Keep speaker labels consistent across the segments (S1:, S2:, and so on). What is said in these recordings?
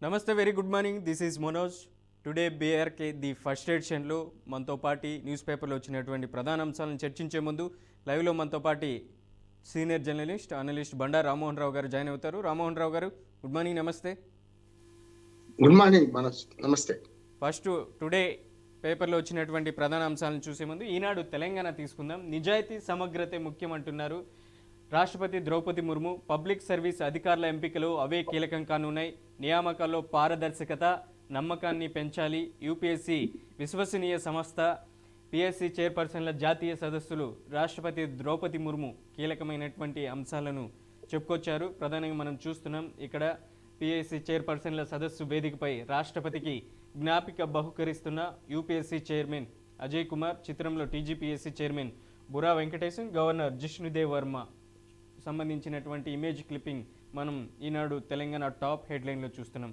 S1: నమస్తే, very good morning. This is Manoj. Today BRK the first ఎడిషన్లో మనతో పాటు న్యూస్ పేపర్లో వచ్చినటువంటి ప్రధాన అంశాలను చర్చించే ముందు లైవ్లో మనతో పాటు senior journalist analyst Banda Rammohan Rao గారు జాయిన్ అవుతారు. రామ్మోహన్ రావు గారు, గుడ్ మార్నింగ్. నమస్తే.
S2: Good morning Manoj. నమస్తే.
S1: ఫస్ట్ టుడే పేపర్లో వచ్చినటువంటి ప్రధాన అంశాలను చూసే ముందు ఈనాడు తెలంగాణ తీసుకుందాం. నిజాయితీ సమగ్రతే ముఖ్యం అంటున్నారు రాష్ట్రపతి ద్రౌపది ముర్ము. పబ్లిక్ సర్వీస్ అధికారుల ఎంపికలు అవే కీలకం కానున్నాయి. నియామకాల్లో పారదర్శకత, నమ్మకాన్ని పెంచాలి. యూపీఎస్సీ విశ్వసనీయ సంస్థ. పిఎస్సి చైర్పర్సన్ల జాతీయ సదస్సులు. రాష్ట్రపతి ద్రౌపది ముర్ము కీలకమైనటువంటి అంశాలను చెప్పుకొచ్చారు. ప్రధానంగా మనం చూస్తున్నాం ఇక్కడ పిఎస్సి చైర్పర్సన్ల సదస్సు వేదికపై రాష్ట్రపతికి జ్ఞాపిక బహుకరిస్తున్న యూపీఎస్సీ చైర్మన్ అజయ్ కుమార్. చిత్రంలో TGPSC chairman Bura Venkatesham, governor Jishnudev Varma సంబంధించినటువంటి ఇమేజ్ క్లిప్పింగ్ మనం ఈనాడు తెలంగాణ టాప్ హెడ్లైన్లో చూస్తున్నాం.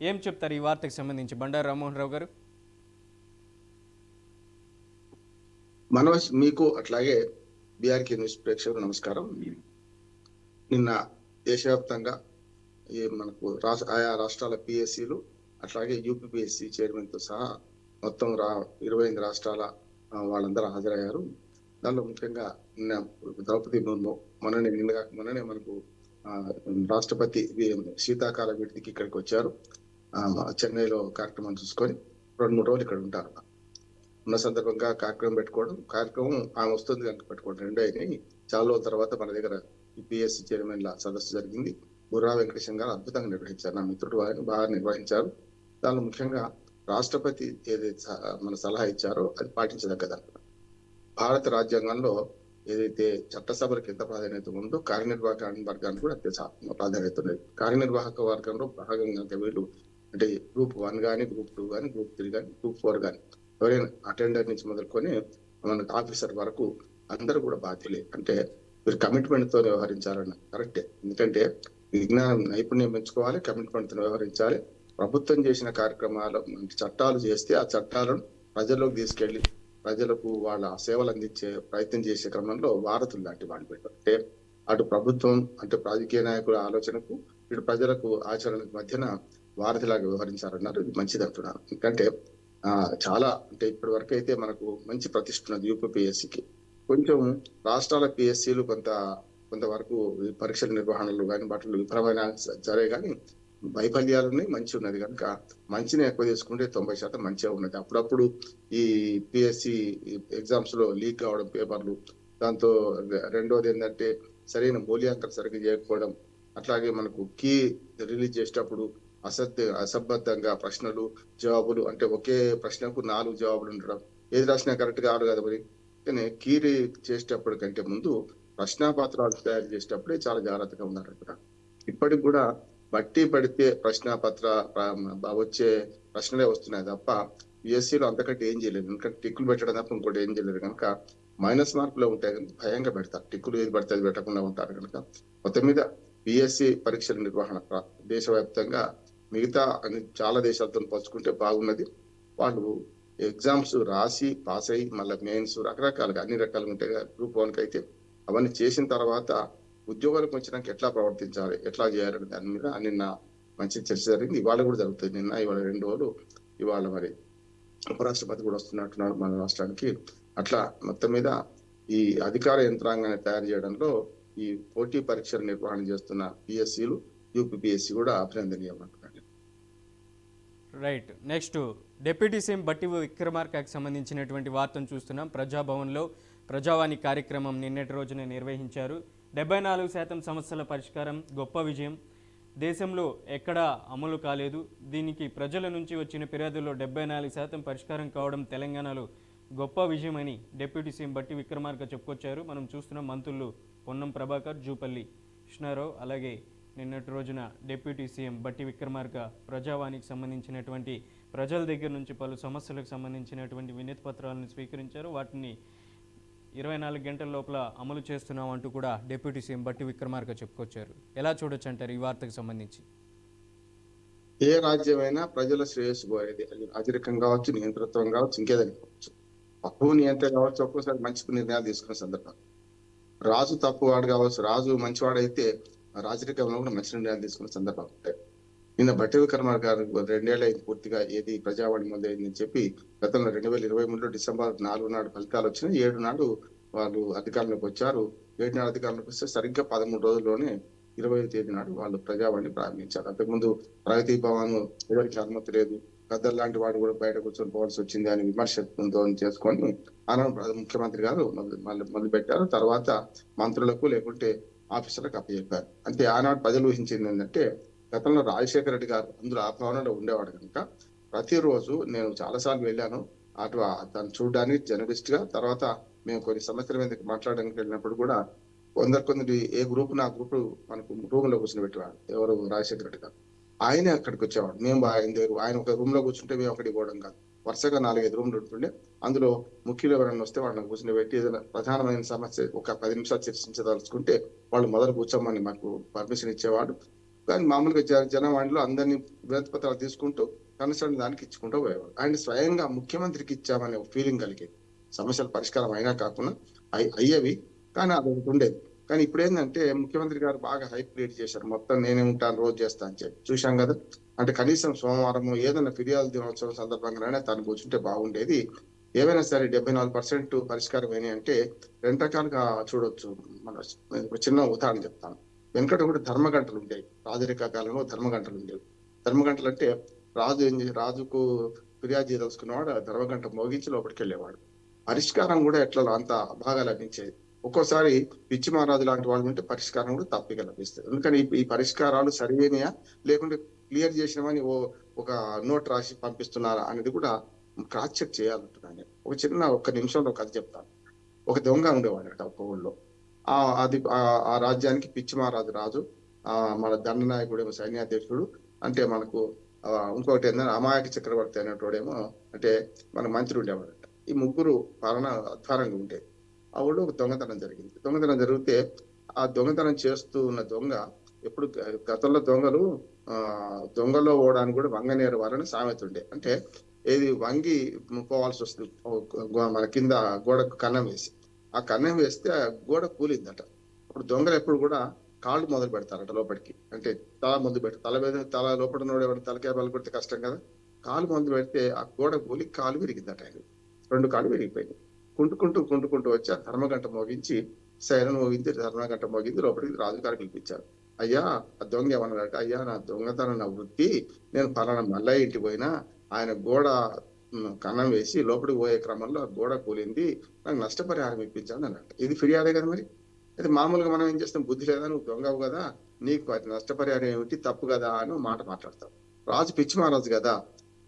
S1: ఏం చెప్తారు ఈ వార్తకు సంబంధించి బండారు రామ్మోహన్ రావు గారు?
S2: మనోజ్, మీకు అట్లాగే బీఆర్కే న్యూస్ ప్రేక్షకులు నమస్కారం. నిన్న దేశవ్యాప్తంగా మనకు ఆయా రాష్ట్రాల పిఎస్సీలు అట్లాగే యూపీపీఎస్సీ చైర్మన్తో సహా మొత్తం 28 రాష్ట్రాల వాళ్ళందరూ హాజరయ్యారు. దానిలో ముఖ్యంగా నిన్న ద్రౌపది ముర్ము మొన్ననే మనకు రాష్ట్రపతి శీతాకాల విడిదికి ఇక్కడికి వచ్చారు. చెన్నైలో కార్యక్రమం చూసుకొని 2-3 రోజులు ఇక్కడ ఉంటారు. ఉన్న సందర్భంగా కార్యక్రమం ఆమె వస్తుంది కనుక పెట్టుకోవడం 2 అయినాయి. చాలా రోజుల తర్వాత మన దగ్గర ఈ పిఎస్సి చైర్మన్ల సదస్సు జరిగింది. బుర్రా వెంకటేశం గారు అద్భుతంగా నిర్వహించారు. నా మిత్రుడు వారిని బాగా నిర్వహించారు. దానిలో ముఖ్యంగా రాష్ట్రపతి ఏదైతే మన సలహా ఇచ్చారో అది పాటించదగ్గదన్నమాట. భారత రాజ్యాంగంలో ఏదైతే చట్టసభలకు ఎంత ప్రాధాన్యత ఉందో కార్యనిర్వాహక వర్గానికి కూడా అంతే ప్రాధాన్యత ఉన్నది. కార్యనిర్వాహక వర్గంలో భాగంగా వీళ్ళు అంటే గ్రూప్ 1 కానీ, గ్రూప్ 2 కానీ, గ్రూప్ 3 కానీ, గ్రూప్ 4 కానీ ఎవరైనా అటెండర్ నుంచి మొదలుకొని మనకు ఆఫీసర్ వరకు అందరూ కూడా బాధ్యులే. అంటే మీరు కమిట్మెంట్ తో వ్యవహరించాలన్న కరెక్టే. ఎందుకంటే విజ్ఞానం నైపుణ్యం పెంచుకోవాలి, కమిట్మెంట్ తో వ్యవహరించాలి. ప్రభుత్వం చేసిన కార్యక్రమాలు చట్టాలు చేస్తే ఆ చట్టాలను ప్రజల్లోకి తీసుకెళ్లి ప్రజలకు వాళ్ళ సేవలు అందించే ప్రయత్నం చేసే క్రమంలో వారధులు లాంటి వాళ్ళు పెట్టారు. అంటే అటు ప్రభుత్వం అంటే రాజకీయ నాయకుల ఆలోచనకు ఇటు ప్రజలకు ఆచరణకు మధ్యన వారధిలాగా వ్యవహరించారన్నారు. ఇది మంచిది అంటున్నారు. ఎందుకంటే చాలా అంటే ఇప్పటి వరకు అయితే మనకు మంచి ప్రతిష్ట ఉన్నది యూపీపీఎస్సీకి. కొంచెం రాష్ట్రాల పిఎస్సీలు కొంతవరకు పరీక్షల నిర్వహణలు కానీ వాటిలో విఫలమైన సరే కానీ వైఫల్యాలని మంచి ఉన్నది కనుక మంచిని ఎక్కువ తీసుకుంటే 90% మంచిగా ఉన్నది. అప్పుడప్పుడు ఈ పిఎస్సి ఎగ్జామ్స్ లో లీక్ కావడం పేపర్లు, దాంతో రెండోది ఏంటంటే సరైన మూల్యాంకనం సరిగ్గా చేయకపోవడం, అట్లాగే మనకు కీ రిలీజ్ చేసేటప్పుడు అసంబద్ధంగా ప్రశ్నలు జవాబులు అంటే ఒకే ప్రశ్నకు 4 జవాబులు ఉండడం, ఏది రాసినా కరెక్ట్ కాదు కదా. మరి కానీ కీ చేసేటప్పటికంటే ముందు ప్రశ్నాపత్రాలు తయారు చేసేటప్పుడే చాలా జాగ్రత్తగా ఉన్నారంట. ఇప్పటికి కూడా బట్టి పడితే ప్రశ్నపత్ర వచ్చే ప్రశ్నలే వస్తున్నాయి తప్ప యుఎస్సీలో అంతకంటే ఏం చేయలేదు. ఎందుకంటే టిక్కులు పెట్టడం తప్ప ఇంకోటి ఏం చేయలేదు కనుక మైనస్ మార్కులు ఉంటాయి కనుక భయంగా పెడతారు. టిక్కులు ఏది పడితే అది పెట్టకుండా ఉంటారు కనుక మొత్తం మీద పిఎస్సి పరీక్షల నిర్వహణ దేశవ్యాప్తంగా మిగతా చాలా దేశాలతో పోల్చుకుంటే బాగున్నది. వాళ్ళు ఎగ్జామ్స్ రాసి పాస్ అయ్యి మళ్ళీ మెయిన్స్ రకరకాలుగా అన్ని రకాలుగా ఉంటాయి. గ్రూప్ 1 అయితే అవన్నీ చేసిన తర్వాత ఉద్యోగాలకు వచ్చినాక ఎట్లా ప్రవర్తించాలి, ఎట్లా చేయాలని దాని మీద నిన్న మంచి చర్చ జరిగింది. ఇవాళ కూడా జరుగుతుంది. ఇవాళ 2 రోజులు. ఇవాళ మరి ఉపరాష్ట్రపతి కూడా వస్తున్నట్టున్నారు మన రాష్ట్రానికి. అట్లా మొత్తం మీద ఈ అధికార యంత్రాంగాన్ని తయారు చేయడంలో ఈ పోటీ పరీక్షల నిర్వహణ చేస్తున్న పిఎస్సీలు యూపీపీఎస్సీ కూడా అభినందనీయం అంటున్నారు.
S1: రైట్. నెక్స్ట్ డిప్యూటీ సీఎం బట్టి విక్రమార్కకి సంబంధించినటువంటి వార్తను చూస్తున్నాం. ప్రజాభవన్లో ప్రజావాణి కార్యక్రమం నిన్నటి రోజున నిర్వహించారు. 74% సమస్యల పరిష్కారం గొప్ప విజయం. దేశంలో ఎక్కడా అమలు కాలేదు. దీనికి ప్రజల నుంచి వచ్చిన ఫిర్యాదుల్లో 74% పరిష్కారం కావడం తెలంగాణలో గొప్ప విజయమని డిప్యూటీ సీఎం బట్టి విక్రమార్క చెప్పుకొచ్చారు. మనం చూస్తున్న మంత్రులు పొన్నం ప్రభాకర్, జూపల్లి కృష్ణారావు, అలాగే నిన్నటి రోజున డిప్యూటీ సీఎం బట్టి విక్రమార్క ప్రజావాణికి సంబంధించినటువంటి ప్రజల దగ్గర నుంచి పలు సమస్యలకు సంబంధించినటువంటి వినతి పత్రాలను స్వీకరించారు. వాటిని 24 గంటల లోపల అమలు చేస్తున్నాం అంటూ కూడా డిప్యూటీ సీఎం బట్టి విక్రమార్క చెప్పుకొచ్చారు. ఎలా చూడొచ్చు అంటారు ఈ వార్తకు సంబంధించి?
S2: ఏ రాజ్యమైనా ప్రజల శ్రేయస్సు కోరేది. అది రాజరికం కావచ్చు, నియంతృత్వం కావచ్చు, ఇంకేదని కావచ్చు. తప్పు నియంత్రణ కావచ్చు, ఒక్కోసారి మంచి నిర్ణయాలు తీసుకునే సందర్భం. రాజు తప్పువాడు కావచ్చు, రాజు మంచివాడైతే రాజరికంలో కూడా మంచి నిర్ణయాలు తీసుకునే సందర్భం ఉంటాయి. నిన్న బట్టి విక్రమార్ గారు 2 ఏళ్ల పూర్తిగా ఏది ప్రజావాణి మొదలైందని చెప్పి గతంలో 2023లో డిసెంబర్ 4 నాడు ఫలితాలు వచ్చినాయి. 7 నాడు వాళ్ళు అధికారంలోకి వచ్చారు. 7 నాడు అధికారంలోకి వస్తే సరిగ్గా 13 రోజుల్లోనే 20వ తేదీ నాడు వాళ్ళు ప్రజావాణి ప్రారంభించారు. అంతకుముందు ప్రగతి భవన్ ఎవరికి అనుమతి లేదు, గద్దర్ లాంటి వాడు కూడా బయట కూర్చొని పోవాల్సి వచ్చింది అని విమర్శతో చేసుకొని ఆనాడు ముఖ్యమంత్రి గారు మొదలు పెట్టారు. తర్వాత మంత్రులకు లేకుంటే ఆఫీసర్లకు అప్పచెప్పారు. అంటే ఆనాడు ప్రజలు ఊహించింది ఏంటంటే, గతంలో రాజశేఖర రెడ్డి గారు అందులో ఆ భవనంలో ఉండేవాడు కనుక ప్రతిరోజు నేను చాలాసార్లు వెళ్ళాను అటు దాన్ని చూడడానికి జర్నలిస్ట్ గా. తర్వాత మేము కొన్ని సమస్యల మీద మాట్లాడడానికి వెళ్ళినప్పుడు కూడా కొందరు ఏ గ్రూప్ నా గ్రూప్ మనకు రూమ్ లో కూర్చొని పెట్టేవాడు. ఎవరు రాజశేఖర రెడ్డి గారు ఆయనే అక్కడికి వచ్చేవాడు. మేము ఆయన దగ్గర ఆయన ఒక రూమ్ లో కూర్చుంటే మేము అక్కడికి పోవడం కాదు, వరుసగా 4-5 రూమ్లు ఉంటుండే. అందులో ముఖ్యులు ఎవరైనా వస్తే వాళ్ళని కూర్చుని పెట్టి ఏదైనా ప్రధానమైన సమస్య ఒక 10 నిమిషాలు చర్చించదలుచుకుంటే వాళ్ళు మొదలు కూర్చోమని మాకు పర్మిషన్ ఇచ్చేవాడు. కానీ మామూలుగా జనవాణిలో అందరినీ వినతి పత్రాలు తీసుకుంటూ కన్సర్న్ దానికి ఇచ్చుకుంటూ పోయేవాడు. ఆయన స్వయంగా ముఖ్యమంత్రికి ఇచ్చామనే ఫీలింగ్ కలిగేది. సమస్యల పరిష్కారం అయినా కాకుండా అయ్యేవి, కానీ అది ఒకటి ఉండేది. కానీ ఇప్పుడు ఏంటంటే ముఖ్యమంత్రి గారు బాగా హైప్ క్రియేట్ చేశారు. మొత్తం నేనే ఉంటాను, రోజు చేస్తా అని చెప్పి చూశాం కదా. అంటే కనీసం సోమవారం ఏదైనా ఫిర్యాదు దినోత్సవం సందర్భంగానే తను కూర్చుంటే బాగుండేది. ఏవైనా సరే 74% పరిష్కారం అయినాయి అంటే 2 రకాలుగా చూడొచ్చు. మన ఒక చిన్న ఉదాహరణ చెప్తాను. వెనకట కూడా ధర్మగంటలు ఉండేవి. రాజరిక కాలంలో ధర్మగంటలు ఉండేవి. ధర్మగంటలు అంటే రాజుకు ఫిర్యాదు చేయదలుచుకున్నవాడు ధర్మగంట మోగించి లోపలికి వెళ్ళేవాడు. పరిష్కారం కూడా ఎట్లా అంత బాగా లభించేది. ఒక్కోసారి పిచ్చి మహారాజు లాంటి వాళ్ళు ఉంటే పరిష్కారం కూడా తప్పిగా లభిస్తుంది. ఎందుకని ఈ పరిష్కారాలు సరివేనాయా లేకుంటే క్లియర్ చేసినామని ఒక నోట్ రాసి పంపిస్తున్నారా అనేది కూడా క్రాస్ చెక్ చేయాలంటున్నాను. ఒక్క నిమిషంలో కథ చెప్తాను. ఒక దొంగ ఉండేవాడట ఒక ఊళ్ళో. ఆ రాజ్యానికి పిచ్చి మహారాజు రాజు, మన దండనాయకుడేమో సైన్యాధ్యక్షుడు. అంటే మనకు ఇంకొకటి ఏంటంటే అమాయక చక్రవర్తి అనేటోడేమో అంటే మన మంత్రి ఉండేవాడట. ఈ ముగ్గురు పాలన అధ్వారంగా ఉండేది. ఆ ఊళ్ళో ఒక దొంగతనం జరిగింది. దొంగతనం జరిగితే ఆ దొంగతనం చేస్తూ ఉన్న దొంగ ఎప్పుడు గతంలో దొంగలో పోవడానికి కూడా వంగనేరు వారని సామెత ఉండే. అంటే ఏది వంగి పోవాల్సి వస్తుంది మన కింద గోడకు కన్నం వేసి. ఆ కన్నం వేస్తే ఆ గోడ కూలిందట. అప్పుడు దొంగలు ఎప్పుడు కూడా కాళ్ళు మొదలు పెడతారట లోపలికి. అంటే తల ముందు పెడతారు. తల మీద తల లోపల నోడేవాడు తలకాయ బలు పెడితే కష్టం కదా. కాలు మొదలు పెడితే ఆ గోడ కూలి కాలు విరిగిందట. ఆయన 2 కాళ్ళు విరిగిపోయింది. కుంటుకుంటూ వచ్చి ఆ ధర్మగంట మోగించి సైరన్ మోగించి ధర్మగంట మోగించి లోపలికి రాజుగారు పిలిపించారు. అయ్యా ఆ దొంగ ఏమన్నాడట, అయ్యా నా దొంగతనం నా వృత్తి, నేను పలానా మల్లయ్య ఇంటికి పోయినా ఆయన గోడ కన్నం వేసి లోపలికి పోయే క్రమంలో గోడ కూలింది, నాకు నష్టపరిహారం ఇప్పించాను అన్నట్టు. ఇది ఫిర్యాదే కదా. మరి అయితే మామూలుగా మనం ఏం చేస్తాం, బుద్ధి లేదా, నువ్వు దొంగవు కదా, నీకు అది నష్టపరిహారం ఏమిటి, తప్పు కదా అని మాట మాట్లాడతాం. రాజు పిచ్చి మహారాజు కదా.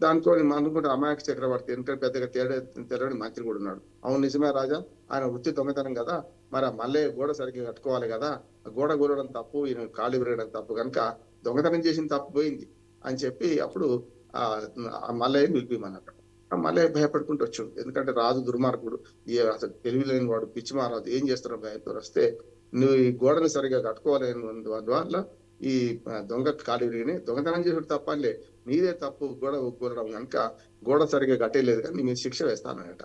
S2: దాంతో మనం కూడా అమాయక చక్రవర్తి ఎందుకంటే పెద్దగా తెలియని మంత్రి కూడా ఉన్నాడు. అవును నిజమే రాజా, ఆయన వృత్తి దొంగతనం కదా, మరి మళ్ళీ గోడ సరిగ్గా కట్టుకోవాలి కదా, గోడ కూలడం తప్పు, ఈయన కాళ్ళు విరగడం తప్పు, కనుక దొంగతనం చేసిన తప్పు పోయింది అని చెప్పి అప్పుడు మల్లయ్యని పిలిపిమన్నట్టు. మల్లయ్య భయపడుకుంటూ వచ్చాడు. ఎందుకంటే రాజు దుర్మార్గుడు, అసలు తెలివి లేని వాడు, పిచ్చి మహారాజు ఏం చేస్తున్నాడు భయంతో వస్తే, నువ్వు ఈ గోడను సరిగా కట్టుకోలేని వల్ల ఈ దొంగ కాలు విరిగినాయి, దొంగతనం చేసాడు తప్పనిలే, నీదే తప్పు గోడ కూలడం కనుక గోడ సరిగా కట్టేయలేదు కానీ నీ శిక్ష వేస్తానట.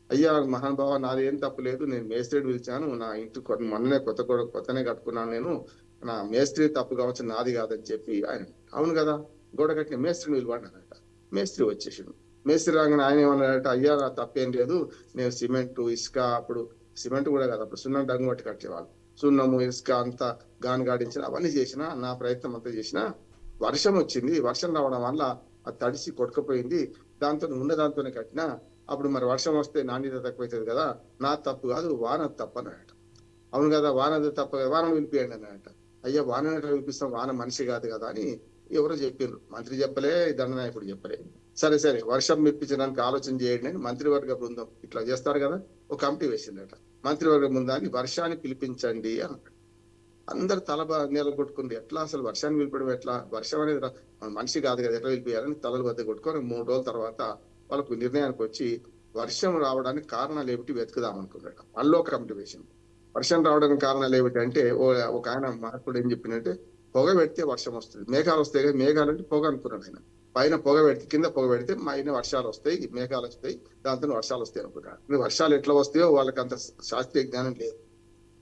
S2: అయ్యా మహానుభావ, నాది ఏం తప్పు లేదు, నేను మేస్త్రిని పిలిచాను, నా ఇంటి మొన్ననే కొత్తనే కట్టుకున్నాను, నేను నా మేస్త్రి తప్పు కావచ్చు, నాది కాదని చెప్పి ఆయన. అవును కదా, గోడ కట్టిన మేస్త్రిని పిలువాడనట. మేస్త్రి వచ్చేసాడు. మేస్త్రి రాగానే ఆయన ఏమన్నాడట, అయ్యా నా తప్పేం లేదు, నేను సిమెంట్ ఇసుక, అప్పుడు సిమెంట్ కూడా కాదు, అప్పుడు సున్నం డంగు పట్టి కట్టేవాళ్ళు, సున్నము ఇసుక అంతా గాడిచిన అవన్నీ చేసిన, నా ప్రయత్నం అంతా చేసిన, వర్షం వచ్చింది, వర్షం రావడం వల్ల అది తడిసి కొట్టుకుపోయింది, దాంతో దాంతోనే కట్టినా, అప్పుడు మరి వర్షం వస్తే నాణ్యత తక్కువైతుంది కదా, నా తప్పు కాదు వాన తప్పు అన్నట. అవును కదా, వానది తప్ప కదా, వానను పిలిపియండి అన్నట. అయ్యా వాన పిలిపిస్తాం, వాన మనిషి కాదు కదా అని ఎవరో చెప్పారు. మంత్రి చెప్పలే, దండనాయకుడు చెప్పలే. సరే వర్షం పిలిపించడానికి ఆలోచన చేయండి అని మంత్రివర్గ బృందం ఇట్లా చేస్తారు కదా, ఒక కమిటీ వేసిందట. మంత్రివర్గ బృందాన్ని వర్షాన్ని పిలిపించండి అన్నాడు. అందరు తల నీళ్ళు కొట్టుకుంది, ఎట్లా అసలు వర్షాన్ని పిలిపడం ఎట్లా, వర్షం అనేది మనిషి కాదు కదా, ఎట్లా పిలిపియాలని తలలు వద్ద కొట్టుకొని 3 రోజుల తర్వాత వాళ్ళకు నిర్ణయానికి వచ్చి వర్షం రావడానికి కారణాలు ఏమిటి వెతుకుదాం అనుకున్నాడు. మళ్ళీ ఒక కమిటీ వేసింది. వర్షం రావడానికి కారణాలు ఏమిటి అంటే, ఒక ఆయన మార్పుడు ఏం చెప్పిందంటే, పొగ పెడితే వర్షం వస్తుంది, మేఘాలు వస్తాయి కదా, మేఘాలు అంటే పొగ అనుకున్నాడు ఆయన. పైన పొగ పెడితే కింద పొగ పెడితే పైన వర్షాలు వస్తాయి, మేఘాలు వస్తాయి, దాంతో వర్షాలు వస్తాయి అనుకున్నాడు. వర్షాలు ఎట్లా వస్తాయో వాళ్ళకి అంత శాస్త్రీయ జ్ఞానం లేదు.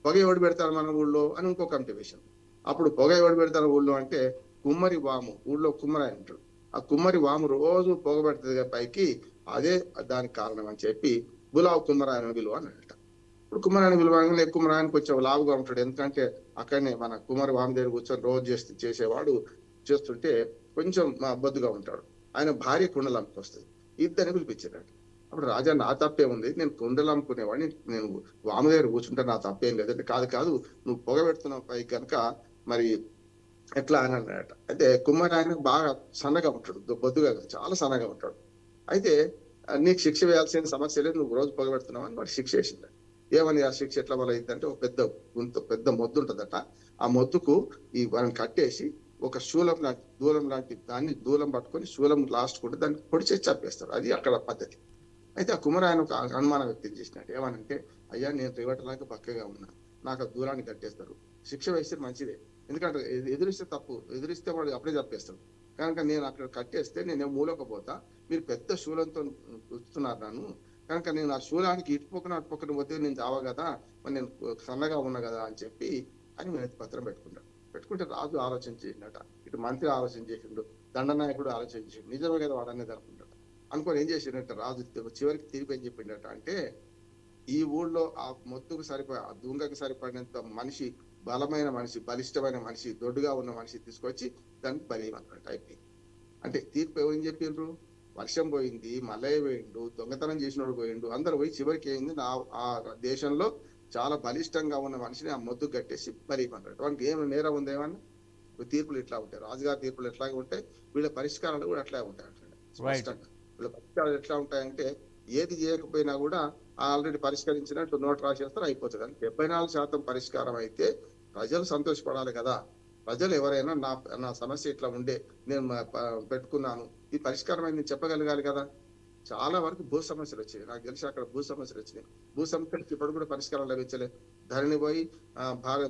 S2: పొగ ఎవడు పెడతారు మన ఊళ్ళో అని ఇంకో కమిటీ వేశాం. అప్పుడు పొగ ఎవడు పెడతారు ఊళ్ళో అంటే, కుమ్మరి వాము, ఊళ్ళో కుమ్మరాయి ఉంటాడు, ఆ కుమ్మరి వాము రోజు పొగబెడుతుంది పైకి, అదే దానికి కారణం అని చెప్పి గులాబ్ కుమ్మరాయన విలువ అని అంట. ఇప్పుడు కుమ్మరాయన విలువ కుమ్మరాయన కొంచెం లావుగా ఉంటాడు, ఎందుకంటే అక్కడనే మన కుమ్మరి వాము దగ్గర కూర్చొని రోజు చేసేవాడు. చేస్తుంటే కొంచెం బొద్దుగా ఉంటాడు. ఆయన భార్య కుండలు అమ్ముకొస్తుంది, ఇద్దరిని పిలిపించాడు. అప్పుడు రాజా నా తప్పే ఉంది, నేను కుండలు అమ్ముకునేవాడిని, నేను వాము దగ్గర కూర్చుంటే నా తప్పేం లేదంటే, కాదు కాదు నువ్వు పొగ పెడుతున్నావు పైకి కనుక మరి ఎట్లా అని అన్నాడట. అయితే కుమ్మరి ఆయన బాగా సన్నగా ఉంటాడు, బొద్దుగా చాలా సన్నగా ఉంటాడు. అయితే నీకు శిక్ష వేయాల్సిన సమస్య లేదు, నువ్వు రోజు పొగబెడుతున్నావు అని వాడు శిక్ష వేసింది. ఏమని ఆ శిక్ష ఎట్లా మొదలైందంటే, ఒక పెద్ద మొద్దు ఉంటదట, ఆ మొద్దుకు ఈ వాళ్ళని కట్టేసి ఒక శూలం లాంటి దూలం లాంటి దాన్ని దూలం పట్టుకొని శూలం లాస్ట్ కూడా దాన్ని పొడిచేసి చంపేస్తారు. అది అక్కడ పద్ధతి. అయితే ఆ కుమ్మరి ఆయన ఒక అనుమానం వ్యక్తం చేసినట్టు, ఏమనంటే అయ్యా నేను రేవటలాగా పక్కగా ఉన్నా, నాకు ఆ దూరాన్ని కట్టేస్తారు, శిక్ష వేస్తే మంచిదే, ఎందుకంటే ఎదురిస్తే తప్పు, ఎదురిస్తే వాడు అప్పుడే చంపేస్తాడు, కనుక నేను అక్కడ కట్టేస్తే నేను మూలకపోతా, మీరు పెద్ద శూలంతో ఉంచుతున్నారు నన్ను, కనుక నేను ఆ శూలానికి ఇటుపక్కన పోతే నేను చావా కదా, మరి నేను సన్నగా ఉన్నా కదా అని చెప్పి అని వినతి పత్రం పెట్టుకుంటాడు. పెట్టుకుంటే రాజు ఆలోచన చేసిండట, ఇటు మంత్రి ఆలోచన చేసిండు, దండనాయకుడు ఆలోచన చేసిండు, నిజమే కదా వాడు అనేది అనుకుంటాడు. అనుకొని ఏం చేసిండట రాజు చివరికి తీర్పు ఏం చెప్పిండట అంటే, ఈ ఊళ్ళో ఆ మొత్తుకు సరిపోయి ఆ దుంగకు సరిపడినంత మనిషి, బలమైన మనిషి, బలిష్టమైన మనిషి, దొడ్డుగా ఉన్న మనిషి తీసుకొచ్చి దానికి బలి అన్నట్టు అయిపోయింది. అంటే తీర్పు ఏం చెప్పిండ్రు, వర్షం పోయింది, మల్లయ్య పోయిండు, దొంగతనం చేసినోడు పోయిండు, అందరు పోయి చివరికి ఏంది ఆ దేశంలో చాలా బలిష్టంగా ఉన్న మనిషిని ఆ మొద్దు కట్టేసి బలి అన్నట్టు. వానికి ఏమైనా నేరం ఉంది ఏమన్నా? తీర్పులు ఇట్లా ఉంటాయి, రాజుగారి తీర్పులు ఎట్లాగే ఉంటాయి, వీళ్ళ పరిష్కారాలు కూడా అట్లా ఉంటాయి అంటాడు స్పష్టంగా. వీళ్ళ పరిష్కారాలు ఎట్లా ఉంటాయంటే, ఏది చేయకపోయినా కూడా ఆల్రెడీ పరిష్కరించినట్టు నోట్ రాసేస్తారు, అయిపోతుంది. అని 74% పరిష్కారం అయితే ప్రజలు సంతోషపడాలి కదా. ప్రజలు ఎవరైనా నా సమస్య ఇట్లా ఉండే, నేను పెట్టుకున్నాను, ఈ పరిష్కారం అయింది చెప్పగలగాలి కదా. చాలా వరకు భూ సమస్యలు వచ్చాయి, నాకు తెలిసి అక్కడ భూ సమస్యలు వచ్చినాయి. భూ సమస్యలకు ఇప్పుడు కూడా పరిష్కారం లభించలేదు. ధరణి పోయి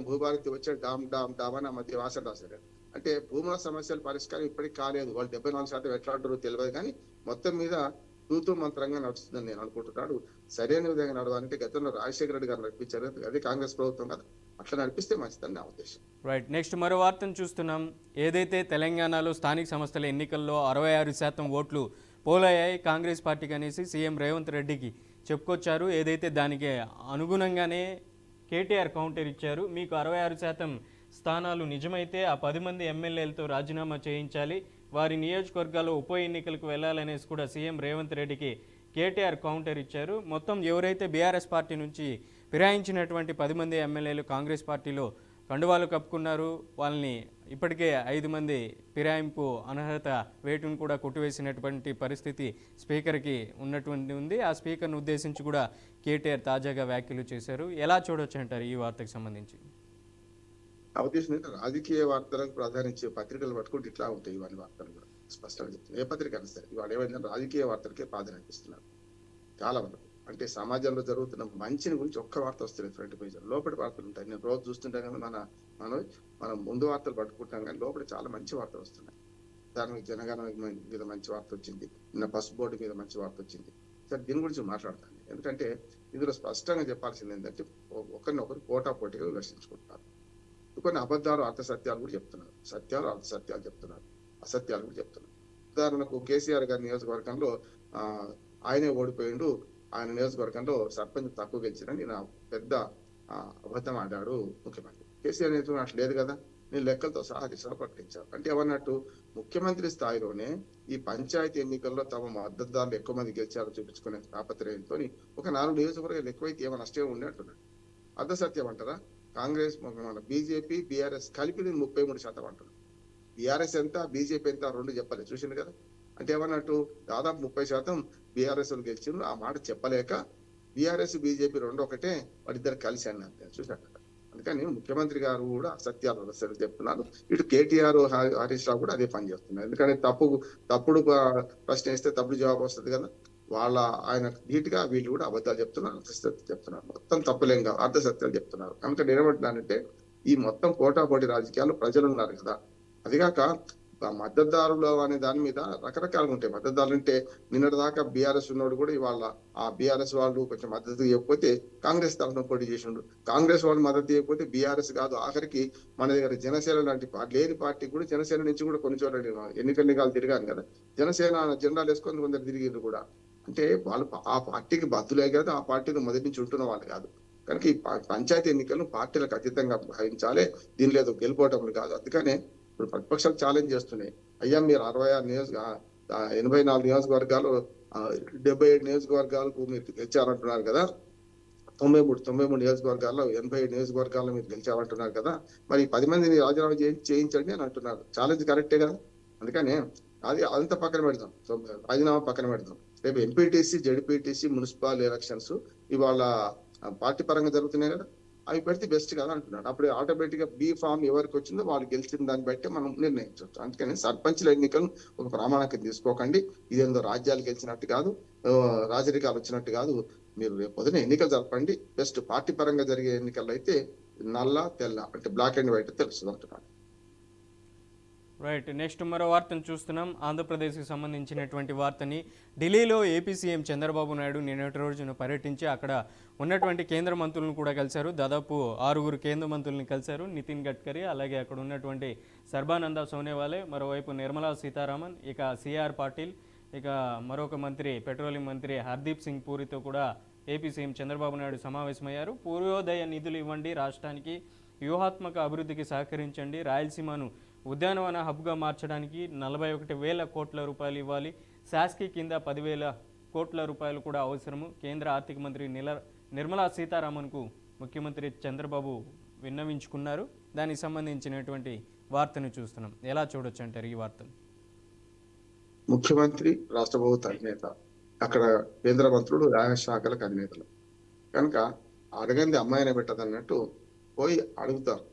S2: భూభారతి వచ్చే డామ్ అని ఆ మధ్య వాసన రాశారు. అంటే భూముల సమస్యల పరిష్కారం ఇప్పటికి కాలేదు. వాళ్ళు 74% ఎట్లా అంటారో తెలియదు, కానీ మొత్తం మీద తూతూ మంత్రంగా నడుస్తుందని నేను అనుకుంటున్నాడు. సరైన విధంగా నడవాలంటే గతంలో రాజశేఖర రెడ్డి గారు నడిపించారు, అదే కాంగ్రెస్ ప్రభుత్వం కదా, అట్లా నడిపిస్తే మంచిదని నా ఉద్దేశం.
S1: రైట్. నెక్స్ట్ మరో వార్తను చూస్తున్నాం. ఏదైతే తెలంగాణలో స్థానిక సంస్థల ఎన్నికల్లో 66% ఓట్లు పోలయ్యాయి కాంగ్రెస్ పార్టీకి అనేసి సీఎం రేవంత్ రెడ్డికి చెప్పుకొచ్చారు. ఏదైతే దానికి అనుగుణంగానే కేటీఆర్ కౌంటర్ ఇచ్చారు. మీకు 66% స్థానాలు నిజమైతే ఆ 10 మంది ఎమ్మెల్యేలతో రాజీనామా చేయించాలి, వారి నియోజకవర్గాల్లో ఉప ఎన్నికలకు వెళ్లాలనేసి కూడా సీఎం రేవంత్ రెడ్డికి కేటీఆర్ కౌంటర్ ఇచ్చారు. మొత్తం ఎవరైతే బీఆర్ఎస్ పార్టీ నుంచి ఫిరాయించినటువంటి 10 మంది ఎమ్మెల్యేలు కాంగ్రెస్ పార్టీలో కండువాలు కప్పుకున్నారు. వాళ్ళని ఇప్పటికే 5 మంది ఫిరాయింపు అనర్హత వేటును కూడా కొట్టివేసినటువంటి పరిస్థితి స్పీకర్కి ఉన్నటువంటి ఉంది. ఆ స్పీకర్ను ఉద్దేశించి కూడా కేటీఆర్ తాజాగా వ్యాఖ్యలు చేశారు. ఎలా చూడొచ్చు అంటారు ఈ వార్తకు సంబంధించి?
S2: ఆ ఉద్దేశం ఏంటంటే, రాజకీయ వార్తలకు ప్రాధాన్యత పత్రికలు పట్టుకుంటే ఇట్లా ఉంటాయి ఇవన్నీ వార్తలు కూడా స్పష్టంగా చెప్తున్నాయి. ఏ పత్రిక అయినా సరే ఇవాళ ఏమైందంటే రాజకీయ వార్తలకే ప్రాధాన్యత ఇస్తున్నారు చాలా వరకు. అంటే సమాజంలో జరుగుతున్న మంచిని గురించి ఒక్క వార్త వస్తుంది ఫ్రంట్ పేజ్, లోపలి వార్తలు ఉంటాయి. నేను రోజు చూస్తుంటాం కదా, మనం ముందు వార్తలు పట్టుకుంటాం కానీ లోపల చాలా మంచి వార్తలు వస్తున్నాయి. దాని జనగణన మీద మంచి వార్త వచ్చింది, నిన్న బస్ బోర్డు మీద మంచి వార్త వచ్చింది. సరే దీని గురించి మాట్లాడతాను, ఎందుకంటే ఇందులో స్పష్టంగా చెప్పాల్సింది ఏంటంటే, ఒకరినొకరు పోటాపోటీగా విమర్శించుకుంటున్నారు. కొన్ని అబద్ధాలు అర్థసత్యాలు కూడా చెప్తున్నారు, సత్యాలు అర్థసత్యాలు చెప్తున్నారు, అసత్యాలు కూడా చెప్తున్నారు. ఉదాహరణకు కేసీఆర్ గారి నియోజకవర్గంలో ఆయనే ఓడిపోయిండు, ఆయన నియోజకవర్గంలో సర్పంచ్ తక్కువ గెలిచినని నా పెద్ద అబద్ధం ఆడాడు ముఖ్యమంత్రి. కేసీఆర్ నియోజకవర్గం అట్లా లేదు కదా, నేను లెక్కలతో సహా దిశలో ప్రకటించారు. అంటే ఏమన్నట్టు, ముఖ్యమంత్రి స్థాయిలోనే ఈ పంచాయతీ ఎన్నికల్లో తమ మద్దతుదారులు ఎక్కువ మంది గెలిచారో చూపించుకునే తాపత్రయంతో ఒక 4 నియోజకవర్గాలు ఎక్కువైతే ఏమైనా నష్టం ఉండే అంటున్నాడు. అర్ధసత్యం అంటారా? కాంగ్రెస్ మన బీజేపీ బీఆర్ఎస్ కలిపి 33% అంటున్నాడు. బీఆర్ఎస్ ఎంత బీజేపీ ఎంత రెండు చెప్పలేదు, చూసింది కదా. అంటే ఏమన్నట్టు, దాదాపు 30% బీఆర్ఎస్ గెలిచిండ్రు. ఆ మాట చెప్పలేక బీఆర్ఎస్ బీజేపీ రెండు ఒకటే, వాళ్ళిద్దరు కలిసి అన్నారు, చూసాక. అందుకని ముఖ్యమంత్రి గారు కూడా అసత్యాలు చెప్తున్నారు. ఇటు కేటీఆర్ హరీష్ రావు కూడా అదే పని చేస్తున్నారు. ఎందుకంటే తప్పుడు ప్రశ్న వేస్తే తప్పుడు జవాబు వస్తుంది కదా. ఆయన ధీటుగా వీళ్ళు కూడా అబద్ధాలు చెప్తున్నారు, అర్థసత్యాలు చెప్తున్నారు, మొత్తం తప్పులేంగా అర్థసత్యాలు చెప్తున్నారు. కనుక నేనేమంటున్నానంటే, ఈ మొత్తం పోటాపోటీ రాజకీయాలు ప్రజలు ఉన్నారు కదా. అదిగాక ఆ మద్దతుదారులు అనే దాని మీద రకరకాలుగా ఉంటాయి. మద్దతుదారులు అంటే నిన్నటి దాకా బీఆర్ఎస్ ఉన్నోడు కూడా ఇవాళ ఆ బీఆర్ఎస్ వాళ్ళు కొంచెం మద్దతు ఇవ్వకపోతే కాంగ్రెస్ తరఫున పోటీ చేసిండు. కాంగ్రెస్ వాళ్ళు మద్దతు ఇవ్వకపోతే బీఆర్ఎస్ కాదు, ఆఖరికి మన దగ్గర జనసేన లాంటి లేని పార్టీ కూడా జనసేన నుంచి కూడా కొన్ని చోట్ల నేను ఎన్నికలు తిరిగాను కదా, జనసేన జెండాలు వేసుకొని కొందరు తిరిగిండ్రు కూడా. అంటే వాళ్ళు ఆ పార్టీకి బద్దులే కాదు, ఆ పార్టీని మొదటి నుంచి ఉంటున్న వాళ్ళు కాదు. కనుక ఈ పంచాయతీ ఎన్నికలను పార్టీలకు అతీతంగా భావించాలి, దీనిలో ఏదో గెలుపోవటం కాదు. అందుకనే ఇప్పుడు ప్రతిపక్షాలు ఛాలెంజ్ చేస్తున్నాయి, అయ్యా మీరు 84 నియోజకవర్గాలు 77 నియోజకవర్గాలకు మీరు గెలిచారంటున్నారు కదా, 93 నియోజకవర్గాల్లో 87 నియోజకవర్గాల్లో మీరు గెలిచామంటున్నారు కదా, మరి 10 మందిని రాజీనామా చేయించండి అని అంటున్నారు. ఛాలెంజ్ కరెక్టే కదా. అందుకనే అది అంత పక్కన పెడదాం, రాజీనామా పక్కన పెడదాం. రేపు ఎంపీటీసీ, జడ్పీటీసీ, మున్సిపల్ ఎలక్షన్స్ ఇవాళ పార్టీ పరంగా జరుగుతున్నాయి కదా, అవి పెడితే బెస్ట్ కదా అంటున్నాడు. అప్పుడు ఆటోమేటిక్ గా బీ ఫామ్ ఎవరికి వచ్చిందో వాళ్ళు గెలిచిన దాన్ని బట్టి మనం నిర్ణయించవచ్చు. అందుకని సర్పంచ్ల ఎన్నికలు ఒక ప్రామాణికత తీసుకోకండి. ఇదేందో రాజ్యాలు గెలిచినట్టు కాదు, రాజరికాలు వచ్చినట్టు కాదు. మీరు రేపు పొద్దున ఎన్నికలు జరపండి. బెస్ట్ పార్టీ పరంగా జరిగే ఎన్నికల్లో అయితే నల్ల తెల్ల అంటే బ్లాక్ అండ్ వైట్ తెలుస్తుంది అంటున్నాడు.
S1: రైట్, నెక్స్ట్ మరో వార్తను చూస్తున్నాం. ఆంధ్రప్రదేశ్కి సంబంధించినటువంటి వార్తని. ఢిల్లీలో ఏపీ సీఎం చంద్రబాబు నాయుడు నిన్నటి రోజున పర్యటించి అక్కడ ఉన్నటువంటి కేంద్ర మంత్రులను కూడా కలిశారు. దాదాపు 6 కేంద్ర మంత్రులను కలిశారు. నితిన్ గడ్కరీ, అలాగే అక్కడ ఉన్నటువంటి సర్బానంద సోనోవాలే, మరోవైపు నిర్మలా సీతారామన్, ఇక సిఆర్ పాటిల్, ఇక మరొక మంత్రి పెట్రోలియం మంత్రి హర్దీప్ సింగ్ పూరితో కూడా ఏపీ సీఎం చంద్రబాబు నాయుడు సమావేశమయ్యారు. పూర్వోదయ నిధులు ఇవ్వండి, రాష్ట్రానికి వ్యూహాత్మక అభివృద్ధికి సహకరించండి, రాయలసీమను ఉద్యానవన హబ్గా మార్చడానికి 41,000 కోట్ల రూపాయలు ఇవ్వాలి, శాస్కి కింద 10,000 కోట్ల రూపాయలు కూడా అవసరము, కేంద్ర ఆర్థిక మంత్రి నిర్మలా సీతారామన్కు ముఖ్యమంత్రి చంద్రబాబు విన్నవించుకున్నారు. దానికి సంబంధించినటువంటి వార్తను చూస్తున్నాం. ఎలా చూడొచ్చు అంటారు ఈ వార్తను?
S2: ముఖ్యమంత్రి రాష్ట్ర ప్రభుత్వ అధినేత, అక్కడ కేంద్ర మంత్రులు న్యాయ శాఖలకు అధినేతలు కనుక అడగంది అమ్మాయినే పెట్టదన్నట్టు పోయి అడుగుతాడు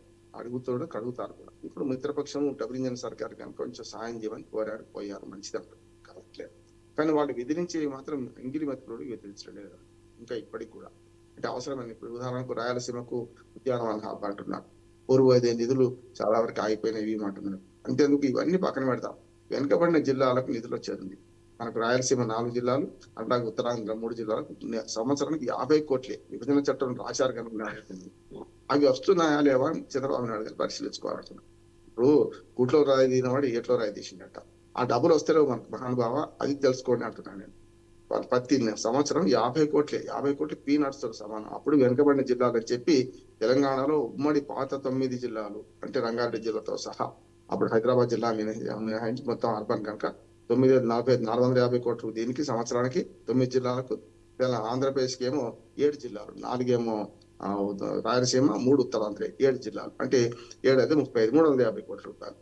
S2: కడుగుతారు కూడా. ఇప్పుడు మిత్రపక్షం డబుల్ ఇంజన్ సర్కార్ కనుక కొంచెం సాయం చేయమని కోరారు, పోయారు, మంచిదంటారు, కావట్లేదు. కానీ వాళ్ళు విధించేవి మాత్రం ఎంగిలి మత్తులు విధించలేదు ఇంకా ఇప్పటికి కూడా. అంటే అవసరమైన ఇప్పుడు ఉదాహరణకు రాయలసీమకు ఉద్యానవన హబ్ అంటున్నారు, పూర్వోదయ నిధులు చాలా వరకు ఆగిపోయినవి అంటున్నారు. అంతేందుకు ఇవన్నీ పక్కన పెడతాం, వెనుకబడిన జిల్లాలకు నిధులు వచ్చేది. మనకు రాయలసీమ 4 జిల్లాలు, అట్లాగే ఉత్తరాంధ్ర 3 జిల్లాలకు సంవత్సరానికి 50 కోట్లే విభజన చట్టం రాశారు కనుక అవి వస్తున్నాయా లేవా చంద్రబాబు నాయుడు గారు పరిశీలించుకోవాలంటున్నారు. ఇప్పుడు గుట్లో రాయి తీనవాడు ఏట్లో రాయి తీసిండట, ఆ డబ్బులు వస్తలేవు మనకు మహానుభావ, అది తెలుసుకోండి అంటున్నాను నేను. ప్రతి సంవత్సరం 50 కోట్లే, 50 కోట్లు పీనట్స్ తో సమానం. అప్పుడు వెనుకబడిన జిల్లాలు అని చెప్పి తెలంగాణలో ఉమ్మడి పాత 9 జిల్లాలు అంటే రంగారెడ్డి జిల్లాతో సహా, అప్పుడు హైదరాబాద్ జిల్లా మినహాయించి మొత్తం అర్బన్ కనుక 450 కోట్లు, దీనికి సంవత్సరానికి 9 జిల్లాలకు. ఆంధ్రప్రదేశ్కి ఏమో 7 జిల్లాలు, 4 ఏమో రాయలసీమ, 3 ఉత్తరాంధ్ర, 7 జిల్లాలు అంటే 7 అయితే 35, 350 కోట్ల రూపాయలు.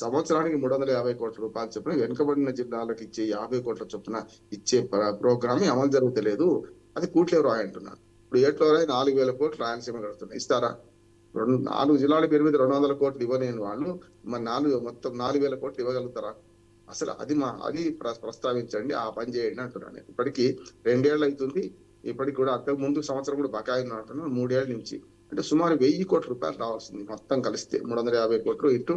S2: సంవత్సరానికి 350 కోట్ల రూపాయలు చొప్పున వెనుకబడిన జిల్లాలకు ఇచ్చే 50 కోట్ల చొప్పున ఇచ్చే ప్రోగ్రామ్ అమలు జరుగుతలేదు. అది కూట్లే రాయి అంటున్నారు. ఇప్పుడు ఏట్లో రాయి 4,000 కోట్లు రాయలసీమ కడుతున్నారు, ఇస్తారా? 4 జిల్లాల పేరు మీద 200 కోట్లు ఇవ్వలేని వాళ్ళు మరి మొత్తం 4,000 కోట్లు ఇవ్వగలుగుతారా? అసలు అది ప్రస్తావించండి, ఆ పని చేయండి అంటున్నాను. ఇప్పటికీ 2 ఏళ్ళు అవుతుంది. ఇప్పటికి కూడా అంతకు ముందు సంవత్సరం కూడా బకాయి అంటున్నాను, 3 ఏళ్ల నుంచి. అంటే సుమారు 1,000 కోట్ల రూపాయలు రావాల్సింది మొత్తం కలిస్తే. 350 కోట్లు ఇటు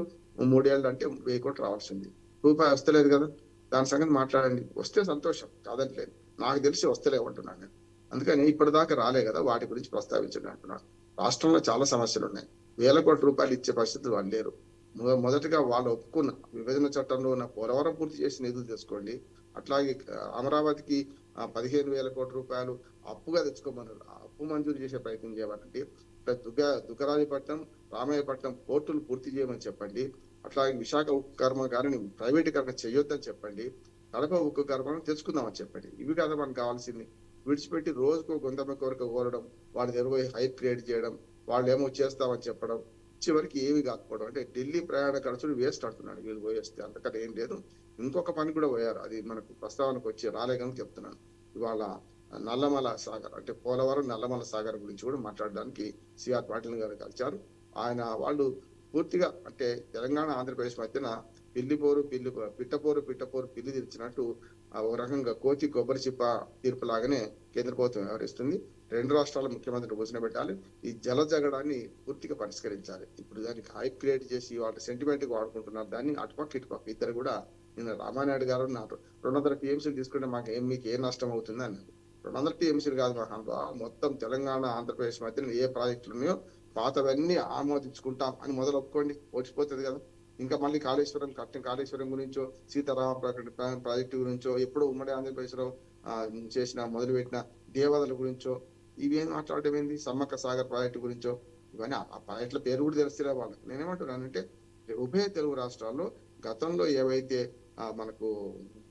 S2: 3 ఏళ్ళు అంటే 1,000 కోట్లు రావాల్సింది. రూపాయి వస్తలేదు కదా, దాని సంగతి మాట్లాడండి. వస్తే సంతోషం, కాదంటలేదు. నాకు తెలిసి వస్తలేవు అంటున్నాను నేను. అందుకని ఇప్పటిదాకా రాలే కదా, వాటి గురించి ప్రస్తావించండి అంటున్నాను. రాష్ట్రంలో చాలా సమస్యలు ఉన్నాయి, 1,000 కోట్ల రూపాయలు ఇచ్చే పరిస్థితులు వాళ్ళు లేరు. మొదటగా వాళ్ళు ఒప్పుకున్న విభజన చట్టంలో ఉన్న పోలవరం పూర్తి చేసి నిధులు తెచ్చుకోండి. అట్లాగే అమరావతికి 15,000 కోట్ల రూపాయలు అప్పుగా తెచ్చుకోమన్నారు, అప్పు మంజూరు చేసే ప్రయత్నం చేయమనండి. దుగ్గరాజపట్నం, రామయ్యపట్నం పోర్టులు పూర్తి చేయమని చెప్పండి. అట్లాగే విశాఖ ఉక్కు కర్మాగారిని ప్రైవేటీకరణ చేయొద్దని చెప్పండి. కడప ఉక్కు కర్మాన్ని తెచ్చుకుందామని చెప్పండి. ఇవి కదా మనకు కావాల్సింది. విడిచిపెట్టి రోజుకో గొంతమ్మ కోరిక కోరడం, వాళ్ళ ఎరువై హైప్ క్రియేట్ చేయడం, వాళ్ళు ఏమో చేస్తామని చెప్పడం, చివరికి ఏవి కాకపోవడం. అంటే ఢిల్లీ ప్రయాణ ఖర్చులు వేస్ట్ అంటున్నాడు వీళ్ళు పోయేస్తే, అంతకంటే ఏం లేదు. ఇంకొక పని కూడా పోయారు, అది మనకు ప్రస్తావనకు వచ్చి రాలే కనుక చెప్తున్నాను. ఇవాళ నల్లమల సాగర్ అంటే పోలవరం నల్లమల సాగర్ గురించి కూడా మాట్లాడడానికి సిఆర్ పాటిల్ గారు కలిశారు. వాళ్ళు పూర్తిగా అంటే తెలంగాణ ఆంధ్రప్రదేశ్ మధ్యన పిట్టపోరు పిల్లి తెచ్చినట్టు ఒక రకంగా కోతి కొబ్బరి చిప్ప తీర్పు లాగానే కేంద్ర ప్రభుత్వం వ్యవహరిస్తుంది. రెండు రాష్ట్రాల ముఖ్యమంత్రిని కూర్చోబెట్టాలి. ఈ జల జగడాన్ని పూర్తిగా పరిష్కరించాలి. ఇప్పుడు దానికి హైప్ క్రియేట్ చేసి వాళ్ళ సెంటిమెంట్ గా వాడుకుంటున్నారు. దాన్ని అటుపక్క ఇటుపక్క ఇద్దరు కూడా నిన్న రామానాయుడు గారు నాకు 200 టీఎంసీలు తీసుకుంటే మీకు ఏ నష్టం అవుతుంది అన్నారు. 200 టీఎంసీలు కాదు మొత్తం తెలంగాణ ఆంధ్రప్రదేశ్ మధ్యన ఏ ప్రాజెక్టులు ఉన్నాయో పాతవన్నీ ఆమోదించుకుంటాం అని మొదలు ఒప్పుకోండి, వచ్చిపోతుంది కదా. ఇంకా మళ్ళీ కాళేశ్వరం కట్టిన కాళేశ్వరం గురించో సీతారామ ప్రాజెక్టు గురించో ఎప్పుడో ఉమ్మడి ఆంధ్రప్రదేశ్ లో చేసిన మొదలుపెట్టిన దేవాదల గురించో ఇవేం మాట్లాడటం ఏంది, సమ్మక్క సాగర్ ప్రాజెక్టు గురించో ఇవన్నీ ఆ ప్రాజెక్టుల పేరు కూడా తెలుస్తులే వాళ్ళకి. నేనేమంటున్నానంటే ఉభయ తెలుగు రాష్ట్రాల్లో గతంలో ఏవైతే మనకు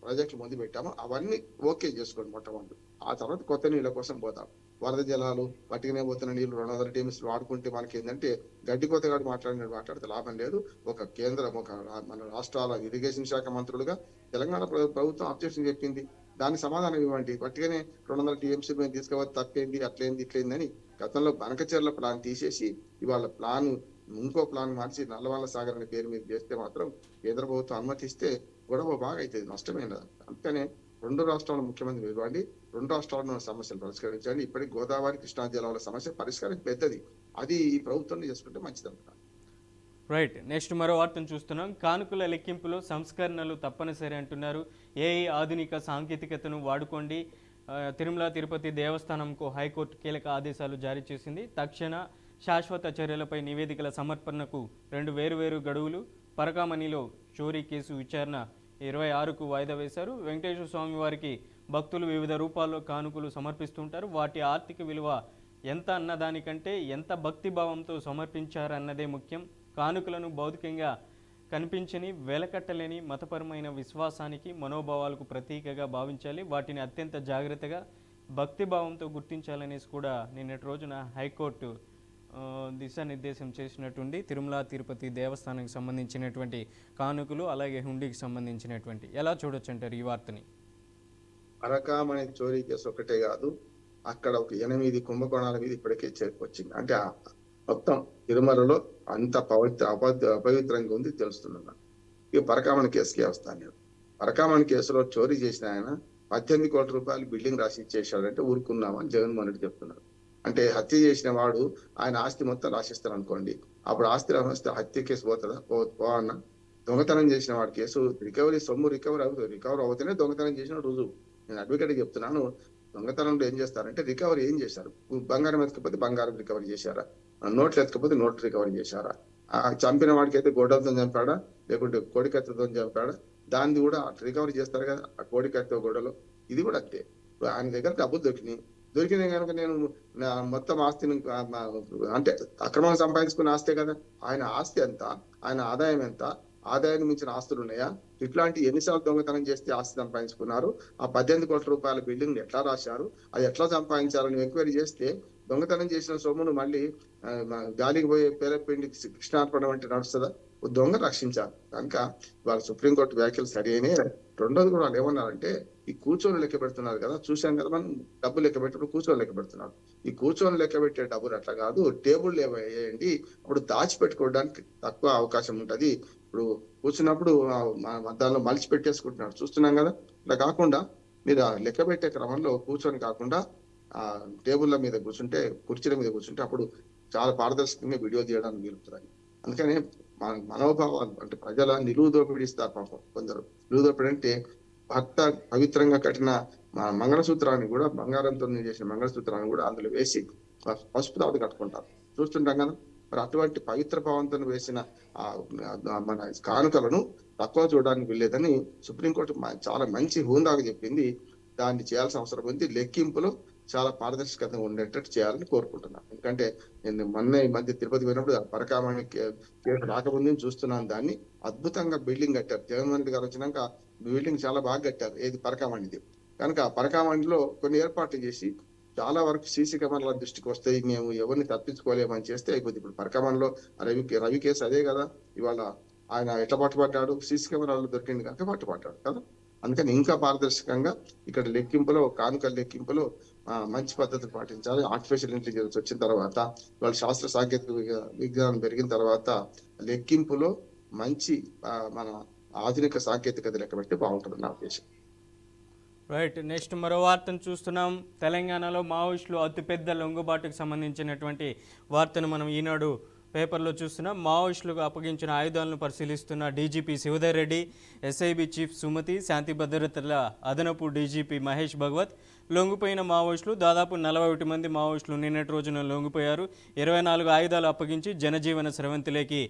S2: ప్రాజెక్టులు మొదలు పెట్టామో అవన్నీ ఓకే చేసుకోండి మొట్టమొదటి. ఆ తర్వాత కొత్త నీళ్ళ కోసం పోతాం. వరద జలాలు పట్టుకునే పోతున్న నీళ్లు 200 టీఎంసీలు వాడుకుంటే మనకి ఏంటంటే గడ్డి కొత్తగా మాట్లాడితే లాభం లేదు. ఒక మన రాష్ట్రాల ఇరిగేషన్ శాఖ మంత్రులుగా తెలంగాణ ప్రభుత్వం అబ్జెక్షన్ చెప్పింది, దానికి సమాధానం ఇవ్వండి. పట్టుగానే 200 టీఎంసీ మేము తీసుకుపోతే తప్పేంది, అట్లేంది ఇట్లేందని గతంలో బనకచెర్ల ప్లాన్ తీసేసి ఇవాళ ప్లాన్ ఇంకో ప్లాన్ మార్చి నల్లవల్ల సాగర్ అనే పేరు మీద చేస్తే మాత్రం కేంద్ర ప్రభుత్వం అనుమతిస్తే గొడవ బాగా అవుతుంది, నష్టమే లేదు. అందుకనే రెండు రాష్ట్రాల ముఖ్యమంత్రి ఇవ్వండి, రెండు రాష్ట్రాల సమస్యలు పరిష్కరించండి. ఇప్పటికి గోదావరి కృష్ణా జిల్లాల సమస్య పరిష్కారం పెద్దది, అది ఈ ప్రభుత్వం చేసుకుంటే మంచిది అనుకుంటున్నాను.
S1: రైట్. నెక్స్ట్ మరో వార్తను చూస్తున్నాం. కానుకల లెక్కింపులో సంస్కరణలు తప్పనిసరి అంటున్నారు. ఏఐ ఆధునిక సాంకేతికతను వాడుకోండి. తిరుమల తిరుపతి దేవస్థానంకు హైకోర్టు కీలక ఆదేశాలు జారీ చేసింది. తక్షణ శాశ్వత చర్యలపై నివేదికల సమర్పణకు 2 వేరువేరు గడువులు. పరకామణిలో చోరీ కేసు విచారణ 26కు వాయిదా వేశారు. వెంకటేశ్వర స్వామి వారికి భక్తులు వివిధ రూపాల్లో కానుకలు సమర్పిస్తుంటారు. వాటి ఆర్థిక విలువ ఎంత అన్నదానికంటే ఎంత భక్తిభావంతో సమర్పించారన్నదే ముఖ్యం. కానుకలను భౌతికంగా కనిపించని, వెలకట్టలేని మతపరమైన విశ్వాసానికి, మనోభావాలకు ప్రతీకగా భావించాలి. వాటిని అత్యంత జాగ్రత్తగా భక్తిభావంతో గుర్తించాలనేసి కూడా నిన్నటి రోజున హైకోర్టు దిశానిర్దేశం చేసినటువంటి తిరుమల తిరుపతి దేవస్థానానికి సంబంధించినటువంటి కానుకలు అలాగే హుండీకి సంబంధించినటువంటి ఎలా చూడొచ్చు అంటారు ఈ వార్తని?
S2: పరకామణి చోరీ కేసు ఒకటే కాదు, అక్కడ ఒక 8 కుంభకోణాల మీద ఇప్పటికే వచ్చింది. అంటే మొత్తం తిరుమలలో అంత అపవిత్రంగా ఉంది తెలుస్తున్నా. ఇక పరకామణి కేసుకే వస్తాను నేను. పరకామణి కేసులో చోరీ చేసిన ఆయన 18 కోట్ల రూపాయలు బిల్డింగ్ రాసి ఇచ్చేసాడంటే ఊరుకున్నామని జగన్మోహన్ రెడ్డి చెప్తున్నారు. అంటే హత్య చేసిన వాడు ఆయన ఆస్తి మొత్తం రాసిస్తారు అనుకోండి, అప్పుడు ఆస్తి రాస్తే హత్య కేసు పోతుందా? పోవన్న. దొంగతనం చేసిన వాడి కేసు సొమ్ము రికవరీ అవుతేనే దొంగతనం చేసిన రుజువు. నేను అడ్వకేట్ చెప్తున్నాను. దొంగతనంలో ఏం చేస్తారంటే రికవరీ ఏం చేశారు? బంగారం ఎత్తుకపోతే బంగారం రికవరీ చేశారా, నోట్లు ఎత్తుకపోతే నోట్లు రికవరీ చేశారా, చంపిన వాడికి అయితే గొడ్డలతో చంపాడా లేకుంటే కోడికత్తితో చంపాడా, దాన్ని కూడా రికవరీ చేస్తారు కదా, ఆ కోడికత్తి గొడ్డలో. ఇది కూడా అంతే. ఆయన దగ్గర డబ్బులు దొరికిన కనుక నేను మొత్తం ఆస్తిని అంటే అక్రమంగా సంపాదించుకున్న ఆస్తే కదా. ఆయన ఆస్తి ఎంత, ఆయన ఆదాయం ఎంత, ఆదాయాన్ని మించిన ఆస్తులు ఉన్నాయా, ఇట్లాంటి ఎన్నిసార్లు దొంగతనం చేస్తే ఆస్తి సంపాదించుకున్నారు, ఆ 18 కోట్ల రూపాయల బిల్డింగ్ ఎట్లా రాశారు, అది ఎట్లా సంపాదించాలని ఎంక్వైరీ చేస్తే దొంగతనం చేసిన సొమ్మును మళ్ళీ గాలికి పోయే పేరపిండి కృష్ణార్పణ అంటే నడుస్తుందా? దొంగ రక్షించాలి. కనుక వాళ్ళ సుప్రీంకోర్టు వ్యాఖ్యలు సరైన. రెండోది కూడా వాళ్ళు ఏమన్నారంటే ఈ కూర్చొని లెక్క పెడుతున్నారు కదా, చూసాం కదా మనం, డబ్బులు లెక్క పెట్టినప్పుడు కూర్చొని లెక్క పెడుతున్నారు. ఈ కూర్చొని లెక్క పెట్టే డబ్బులు అట్లా కాదు, టేబుల్ వేయండి, అప్పుడు దాచిపెట్టుకోవడానికి తక్కువ అవకాశం ఉంటది. ఇప్పుడు కూర్చున్నప్పుడు దానిలో మలిచి పెట్టేసుకుంటున్నారు, చూస్తున్నాం కదా. ఇట్లా కాకుండా మీరు లెక్క పెట్టే క్రమంలో కూర్చొని కాకుండా ఆ టేబుల్ల మీద కూర్చుంటే, కుర్చీల మీద కూర్చుంటే అప్పుడు చాలా పారదర్శకంగా వీడియో తీయడానికి వీలుతుంది. అందుకని మనోభావాలు అంటే ప్రజల నిలువు దోపిడీ ఇస్తారు పాపం కొందరు. నిలువు దోపిడీ అంటే భర్త పవిత్రంగా కట్టిన మంగళసూత్రాన్ని కూడా, బంగారంతో చేసిన మంగళసూత్రాన్ని కూడా అందులో వేసి పసుపు తాడు కట్టుకుంటారు, చూస్తుంటాం కదా. మరి అటువంటి పవిత్ర భావంతో వేసిన మన కానుకలను తక్కువ చూడడానికి వెళ్ళేదని సుప్రీంకోర్టు చాలా మంచి హోందాగా చెప్పింది. దాన్ని చేయాల్సిన అవసరం ఉంది. లెక్కింపులో చాలా పారదర్శకతగా ఉండేటట్టు చేయాలని కోరుకుంటున్నాను. ఎందుకంటే నేను ఈ మధ్య తిరుపతి పోయినప్పుడు పరకామణి కేసు రాకముందు చూస్తున్నాను. దాన్ని అద్భుతంగా బిల్డింగ్ కట్టారు. జగన్మోహన్ రెడ్డి గారు వచ్చినాక బిల్డింగ్ చాలా బాగా కట్టారు, ఏది పరకామణిది. కనుక పరకామణిలో కొన్ని ఏర్పాట్లు చేసి చాలా వరకు సీసీ కెమెరాల దృష్టికి వస్తాయి, మేము ఎవరిని తప్పించుకోలేమని చేస్తే అయిపోతుంది. ఇప్పుడు పరకామణిలో రవి కేసు అదే కదా. ఇవాళ ఆయన ఎట్లా పట్టుబడ్డాడు, సీసీ కెమెరాలో దొరికింది కనుక పట్టుబడ్డాడు కదా. అందుకని ఇంకా పారదర్శకంగా ఇక్కడ లెక్కింపులో, కానుకల లెక్కింపులో మంచి పద్ధతులు పాటించాలి. ఆర్టిఫిషియల్ ఇంటెలిజెన్స్ వచ్చిన తర్వాత, వాళ్ళ శాస్త్ర సాంకేతిక విజ్ఞానం పెరిగిన తర్వాత లెక్కింపులో మంచి మన ఆధునిక సాంకేతికత లెక్క పెట్టి బాగుంటుంది నా ఉద్దేశం.
S1: రైట్. నెక్స్ట్ మరో వార్తను చూస్తున్నాం. తెలంగాణలో మావోయిస్టులు అతిపెద్ద లొంగుబాటుకు సంబంధించినటువంటి వార్తను మనం ఈనాడు పేపర్లో చూస్తున్నాం. మావోయిస్టులకు అప్పగించిన ఆయుధాలను పరిశీలిస్తున్న DGP Shivdhar Reddy, SIB chief Sumathi, శాంతి భద్రతల అదనపు డీజీపీ మహేష్ భగవత్. లొంగిపోయిన మావోయిస్టులు దాదాపు 41 మంది మావోయిస్టులు నిన్నటి రోజున లొంగిపోయారు. 24 ఆయుధాలు అప్పగించి జనజీవన స్రవంతిలోకి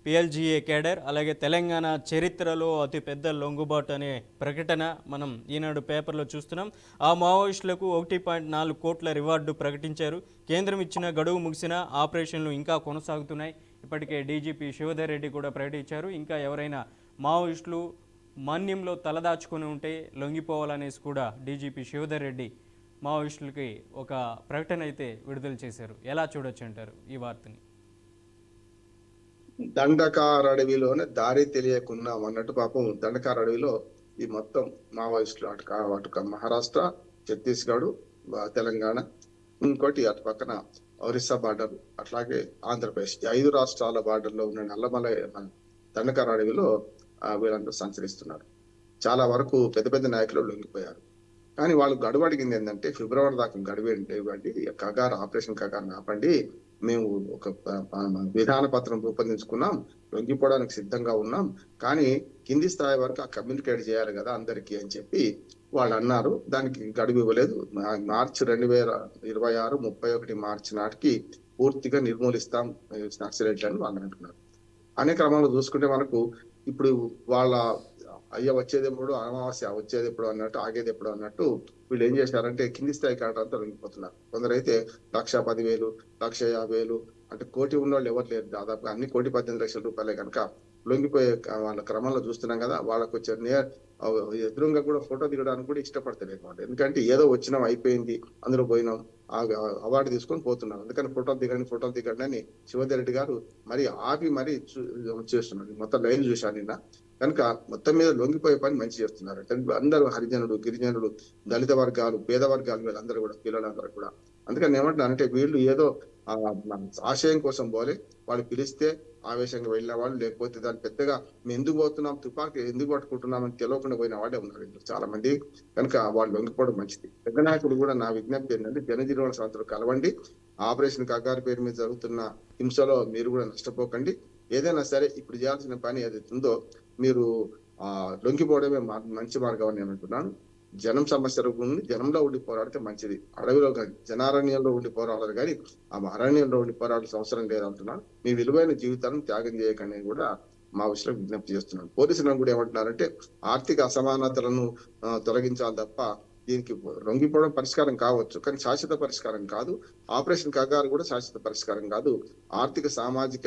S1: పిఎల్జీఏ కేడర్. అలాగే తెలంగాణ చరిత్రలో అతిపెద్ద లొంగుబాటు అనే ప్రకటన మనం ఈనాడు పేపర్లో చూస్తున్నాం. ఆ మావోయిస్టులకు 1.4 కోట్ల రివార్డు ప్రకటించారు. కేంద్రం ఇచ్చిన గడువు ముగిసిన ఆపరేషన్లు ఇంకా కొనసాగుతున్నాయి. ఇప్పటికే డీజీపీ శివధర్ రెడ్డి కూడా ప్రకటించారు. ఇంకా ఎవరైనా మావోయిస్టులు మాన్యంలో తలదాచుకొని ఉంటే లొంగిపోవాలనేసి కూడా డీజీపీ శివధర్ రెడ్డి మావోయిస్టులకి ఒక ప్రకటన అయితే విడుదల చేశారు. ఎలా చూడొచ్చు అంటారు ఈ వార్తని?
S2: దండకార్ అడవిలోనే దారి తెలియకుండా అన్నట్టు పాపం దండకార్ అడవిలో ఈ మొత్తం మావోయిస్టులు అటు మహారాష్ట్ర, ఛత్తీస్గఢ్, తెలంగాణ, ఇంకోటి అటు పక్కన ఒరిస్సా బార్డర్, అట్లాగే ఆంధ్రప్రదేశ్, ఈ 5 రాష్ట్రాల బార్డర్లో ఉన్న నల్లమల దండకార్ అడవిలో వీళ్ళందరూ సంచరిస్తున్నారు. చాలా వరకు పెద్ద పెద్ద నాయకులు లొంగిపోయారు. కానీ వాళ్ళు గడువు అడిగింది ఏంటంటే ఫిబ్రవరి దాకా గడువు ఇవ్వండి, కగారు ఆపరేషన్ కగారు ఆపండి, మేము ఒక విధాన పత్రం రూపొందించుకున్నాం, లొంగిపోవడానికి సిద్ధంగా ఉన్నాం, కానీ కింది స్థాయి వరకు ఆ కమ్యూనికేట్ చేయాలి కదా అందరికీ అని చెప్పి వాళ్ళు అన్నారు. దానికి గడువు ఇవ్వలేదు. మార్చి 2026 31 మార్చి నాటికి పూర్తిగా నిర్మూలిస్తాం నక్సలైట్లని వాళ్ళు అంటున్నారు. అనే క్రమంలో చూసుకుంటే మనకు ఇప్పుడు వాళ్ళ వచ్చేది ఎప్పుడు, అమావాస్య వచ్చేది ఎప్పుడు అన్నట్టు, ఆగేది ఎప్పుడు అన్నట్టు వీళ్ళు ఏం చేశారంటే కింది స్థాయి కావడంతో లొంగిపోతున్నారు. కొందరైతే 1,10,000, 1,50,000 అంటే కోటి ఉన్న వాళ్ళు ఎవరు లేరు. దాదాపు అన్ని 1,18,00,000 రూపాయలే కనుక లొంగిపోయే వాళ్ళ క్రమంలో చూస్తున్నాం కదా. వాళ్ళకు వచ్చే ఎదురుగా కూడా ఫోటో దిగడానికి కూడా ఇష్టపడతలేదు అనమాట. ఎందుకంటే ఏదో వచ్చినాం, అయిపోయింది, అందరూ పోయినాం, అవార్డు తీసుకొని పోతున్నారు. అందుకని ఫోటోలు దిగండి అని శివధర్ రెడ్డి గారు మరి ఆపి మరి చేస్తున్నారు. మొత్తం లైన్ చూశాను నిన్న. కనుక మొత్తం మీద లొంగిపోయే పని మంచి చేస్తున్నారు. అందరూ హరిజనులు, గిరిజనులు, దళిత వర్గాలు, పేద వర్గాలు వీళ్ళందరూ కూడా, పిల్లలందరూ కూడా. అందుకని ఏమంటున్నారంటే వీళ్ళు ఏదో ఆశయం కోసం పోలే, వాళ్ళు పిలిస్తే ఆవేశంగా వెళ్ళిన వాళ్ళు, లేకపోతే దాన్ని పెద్దగా మేము ఎందుకు పోతున్నాం, తుపాకీ ఎందుకు పట్టుకుంటున్నాం అని తెలియకుండా పోయిన వాళ్ళే ఉన్నారు చాలా మంది. కనుక వాళ్ళు లొంగిపోవడం మంచిది. పెద్ద నాయకులు కూడా నా విజ్ఞప్తి ఏంటంటే జనజీవన సంస్థలు కలవండి. ఆపరేషన్ కగారు పేరు మీద జరుగుతున్న హింసలో మీరు కూడా నష్టపోకండి. ఏదైనా సరే ఇప్పుడు చేయాల్సిన పని ఏదైతే ఉందో మీరు లొంగిపోవడమే మంచి మార్గం అని నేను అంటున్నాను. జనం సమస్యల గురించి జనంలో ఉండి పోరాడితే మంచిది. అడవిలో కానీ జనారణ్యంలో ఉండి పోరాడాలి, కానీ ఆ అరణ్యంలో ఉండి పోరాడాల్సిన అవసరం లేదంటున్నాను. మీ విలువైన జీవితాలను త్యాగం చేయకండి కూడా మా విషయంలో విజ్ఞప్తి చేస్తున్నాను. పోలీసులను కూడా ఏమంటున్నారంటే ఆర్థిక అసమానతలను తొలగించాలి తప్ప దీనికి లొంగిపోవడం పరిష్కారం కావచ్చు, కానీ శాశ్వత పరిష్కారం కాదు. ఆపరేషన్ కగారు కూడా శాశ్వత పరిష్కారం కాదు. ఆర్థిక, సామాజిక,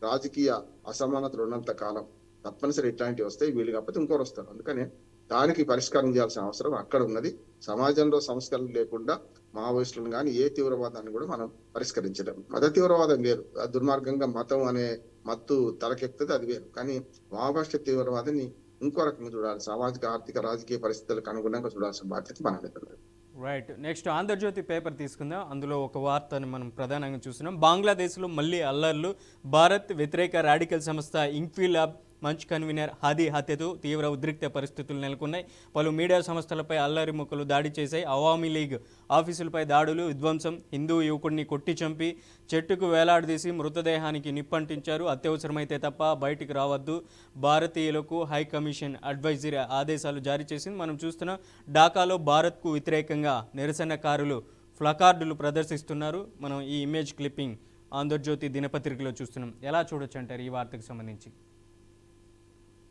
S2: రాజకీయ అసమానతలు ఉన్నంత కాలం తప్పనిసరి ఇట్లాంటివి వస్తాయి. వీళ్ళు కాకపోతే ఇంకోరు వస్తారు. అందుకని దానికి పరిష్కారం చేయాల్సిన అవసరం అక్కడ ఉన్నది. సమాజంలో సంస్కరణ లేకుండా మావోయిస్టులను కానీ ఏ తీవ్రవాదాన్ని కూడా మనం పరిష్కరించలేము. మత తీవ్రవాదం వేరు, దుర్మార్గంగా మతం అనే మత్తు తలకెక్కుతుంది, అది వేరు. కానీ మావోయిస్టు తీవ్రవాదాన్ని ఇంకో రకంగా చూడాలి. సామాజిక, ఆర్థిక, రాజకీయ పరిస్థితులకు అనుగుణంగా చూడాల్సిన బాధ్యత మన మీద ఉంది.
S1: రైట్. నెక్స్ట్ ఆంధ్రజ్యోతి పేపర్ తీసుకుందాం. అందులో ఒక వార్తను మనం ప్రధానంగా చూస్తున్నాం. బంగ్లాదేశ్లో మళ్ళీ అల్లర్లు. భారత్ వ్యతిరేక రాడికల్ సంస్థ ఇంక్విలాబ్ మంచ్ కన్వీనర్ హాదీ హత్యతో తీవ్ర ఉద్రిక్త పరిస్థితులు నెలకొన్నాయి. పలు మీడియా సంస్థలపై అల్లరి ముక్కలు దాడి చేశాయి. అవామీ లీగ్ ఆఫీసులపై దాడులు, విధ్వంసం, హిందూ యువకుడిని కొట్టి చంపి చెట్టుకు వేలాడదీసి మృతదేహానికి నిప్పంటించారు. అత్యవసరమైతే తప్ప బయటికి రావద్దు. భారతీయులకు హై కమిషన్ అడ్వైజరీ ఆదేశాలు జారీ చేసింది. మనం చూస్తున్నాం ఢాకాలో భారత్కు వ్యతిరేకంగా నిరసనకారులు ప్లకార్డులు ప్రదర్శిస్తున్నారు. మనం ఈ ఇమేజ్ క్లిప్పింగ్ ఆంధ్రజ్యోతి దినపత్రికలో చూస్తున్నాం. ఎలా చూడొచ్చు అంటారు ఈ వార్తకు సంబంధించి?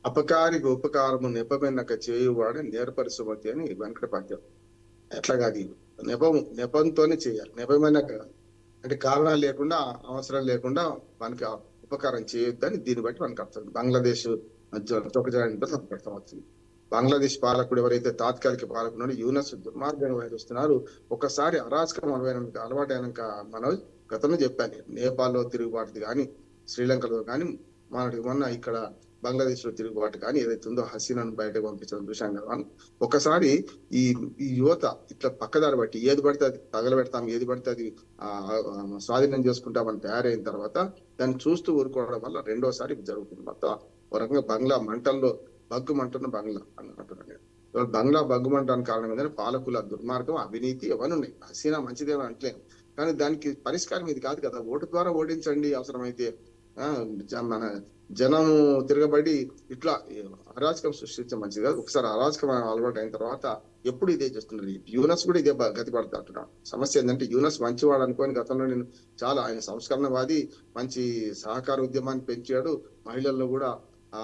S2: అపకారికి ఉపకారము నెపమెన్నక చేయువాడు నేర్పరిసుమతి అని వెంకట పద్యం. ఎట్లాగా అది నెపంతోనే చేయాలి. నెపమైన అంటే కారణాలు లేకుండా, అవసరం లేకుండా మనకి ఉపకారం చేయొద్దని దీన్ని బట్టి మనకు అర్థం. బంగ్లాదేశ్ అర్థం అవుతుంది. బంగ్లాదేశ్ పాలకుడు ఎవరైతే తాత్కాలిక పాలకుడు యూనస్ దుర్మార్గంగా వ్యవహరిస్తున్నారు. ఒకసారి అరాచకం అలవాటైనాక మనం గతంలో చెప్పాను, నేపాల్లో తిరుగుబాటు కానీ, శ్రీలంకలో కానీ, మొన్న ఇక్కడ బంగ్లాదేశ్ లో తిరుగుబాటు కానీ ఏదైతే ఉందో హసీనాను బయటకు పంపించడం చూశాం కదా. ఒకసారి ఈ యువత ఇట్లా పక్కదారి బట్టి ఏది పడితే అది తగలబెడతాం, ఏది పడితే అది స్వాధీనం చేసుకుంటామని తయారైన తర్వాత దాన్ని చూస్తూ ఊరుకోవడం వల్ల రెండోసారి జరుగుతుంది. మొత్తం ఒక రకంగా బంగ్లా మంటల్లో బగ్గు మంటున్న బంగ్లా అని అంటున్నాను. ఇవాళ బంగ్లా బగ్గుమంటానికి కారణం ఏంటంటే పాలకుల దుర్మార్గం, అవినీతి అవన్నీ ఉన్నాయి. హసీనా మంచిదేమో అంటలేను, కానీ దానికి పరిష్కారం ఇది కాదు కదా. ఓటు ద్వారా ఓడించండి అవసరమైతే. ఆ మన జనము తిరగబడి ఇట్లా అరాచకం సృష్టించడం మంచిది కాదు. ఒకసారి అరాచకం అలవాటు అయిన తర్వాత ఎప్పుడు ఇదే చేస్తున్నారు. యూనస్ కూడా ఇదే గతి పడతా అంటున్నాడు. సమస్య ఏంటంటే యూనస్ మంచివాడు అనుకోని గతంలో నేను చాలా ఆయన సంస్కరణవాది, మంచి సహకార ఉద్యమాన్ని పెంచాడు. మహిళల్లో కూడా ఆ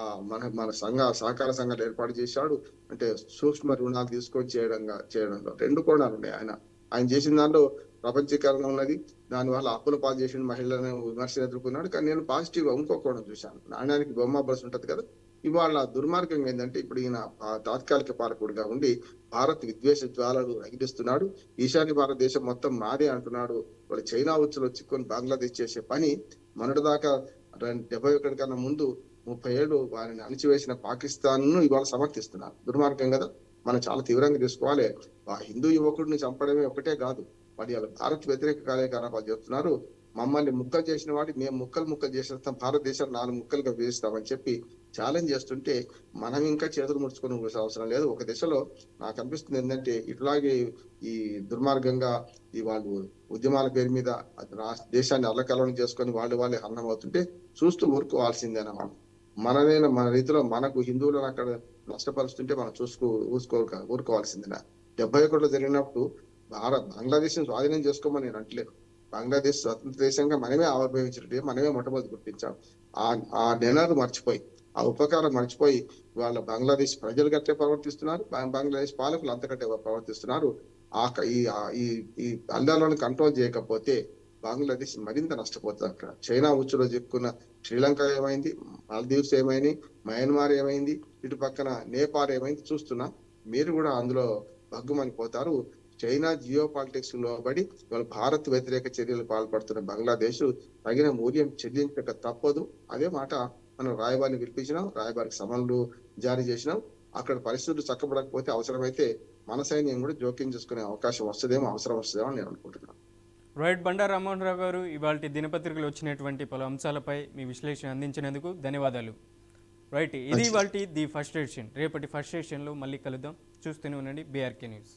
S2: మన సహకార సంఘాలు ఏర్పాటు చేశాడు. అంటే సూక్ష్మ రుణాలు తీసుకొని చేయడంలో రెండు కోణాలు ఉన్నాయి. ఆయన చేసిన దాంట్లో ప్రపంచీకరణ ఉన్నది. దానివల్ల అప్పుల పాలు చేసిన మహిళలను విమర్శలు ఎదుర్కొన్నాడు. కానీ నేను పాజిటివ్ గా ఇంకో కోణం చూశాను. నాణ్యానికి బొమ్మ బస్సు ఉంటది కదా. ఇవాళ దుర్మార్గం ఏంటంటే ఇప్పుడు ఈయన తాత్కాలిక పాలకుడిగా ఉండి భారత్ విద్వేష జ్వాలలు రగిలిస్తున్నాడు. ఈశాన్య భారతదేశం మొత్తం మాదే అంటున్నాడు. వాళ్ళు చైనా ఉచ్చులో చిక్కుని బంగ్లాదేశ్ చేసే పని మొన్నటిదాకా 71 కన్నా ముందు 30 ఏళ్ళు వారిని అణిచివేసిన పాకిస్తాన్ ను ఇవాళ సమర్థిస్తున్నారు. దుర్మార్గం కదా. మనం చాలా తీవ్రంగా తీసుకోవాలి. ఆ హిందూ యువకుడిని చంపడమే ఒకటే కాదు, మరి వాళ్ళ భారత్ వ్యతిరేక కార్యకలాపాలు చెప్తున్నారు. మమ్మల్ని ముక్కలు చేసిన వాడి మేము ముక్కలు చేసేస్తాం, భారతదేశాన్ని 4 ముక్కలుగా వేస్తామని చెప్పి ఛాలెంజ్ చేస్తుంటే మనం ఇంకా చేతులు ముడుచుకొని అవసరం లేదు. ఒక దిశలో నాకు అనిపిస్తుంది ఏంటంటే ఇట్లాగే ఈ దుర్మార్గంగా ఈ వాళ్ళు ఉద్యమాల పేరు మీద దేశాన్ని అల్లకల్లోలం చేసుకొని వాళ్ళే హరణం అవుతుంటే చూస్తూ ఊరుకోవాల్సిందేనా. మన రీతిలో మనకు హిందువులను అక్కడ నష్టపరుస్తుంటే మనం ఊరుకోవాల్సిందేనా. 71లో జరిగినప్పుడు బంగ్లాదేశ్ స్వాధీనం చేసుకోమని నేను అంటలేదు. బంగ్లాదేశ్ స్వతంత్ర దేశంగా మనమే ఆవిర్భవించినట్టు మనమే మొట్టమొదటి గుర్తించాం. ఆ నెనరు మర్చిపోయి, ఆ ఉపకారం మర్చిపోయి వాళ్ళ బంగ్లాదేశ్ ప్రజలు గట్టే ప్రవర్తిస్తున్నారు, బంగ్లాదేశ్ పాలకులు అంతకంటే ప్రవర్తిస్తున్నారు. ఈ అల్లాలను కంట్రోల్ చేయకపోతే బంగ్లాదేశ్ మరింత నష్టపోతుంది. అక్కడ చైనా ఉచ్చులో చిక్కున్న శ్రీలంక ఏమైంది, మాల్దీవ్స్ ఏమైంది, మయన్మార్ ఏమైంది, ఇటు పక్కన నేపాల్ ఏమైంది చూస్తున్నా. మీరు కూడా అందులో భగ్గుమని పోతారు. చైనా జియో పాలిటిక్స్ లో పడి ఇవాళ భారత్ వ్యతిరేక చర్యలు పాల్పడుతున్న బంగ్లాదేశ్ తగిన మూల్యం చెల్లించక తప్పదు. అదే మాట మనం రాయబారిని పిలిపించినాం, రాయబారికి సమన్లు జారీ చేసినాం. అక్కడ పరిస్థితులు చక్కబడకపోతే అవసరమైతే మన సైన్యం కూడా జోక్యం చేసుకునే అవకాశం అవసరం వస్తుందేమో అని నేను అనుకుంటున్నాను.
S1: రైట్. బండారు రామ్మోహన్ రావు గారు, ఇవాళ దినపత్రికలు వచ్చినటువంటి పలు అంశాలపై మీ విశ్లేషణ అందించినందుకు ధన్యవాదాలు. రైట్, ఇది ఇవాళ ది ఫస్ట్ ఎడిషన్. రేపటి ఫస్ట్ ఎడిషన్లో మళ్ళీ కలుద్దాం. చూస్తూనే ఉండండి BRK న్యూస్.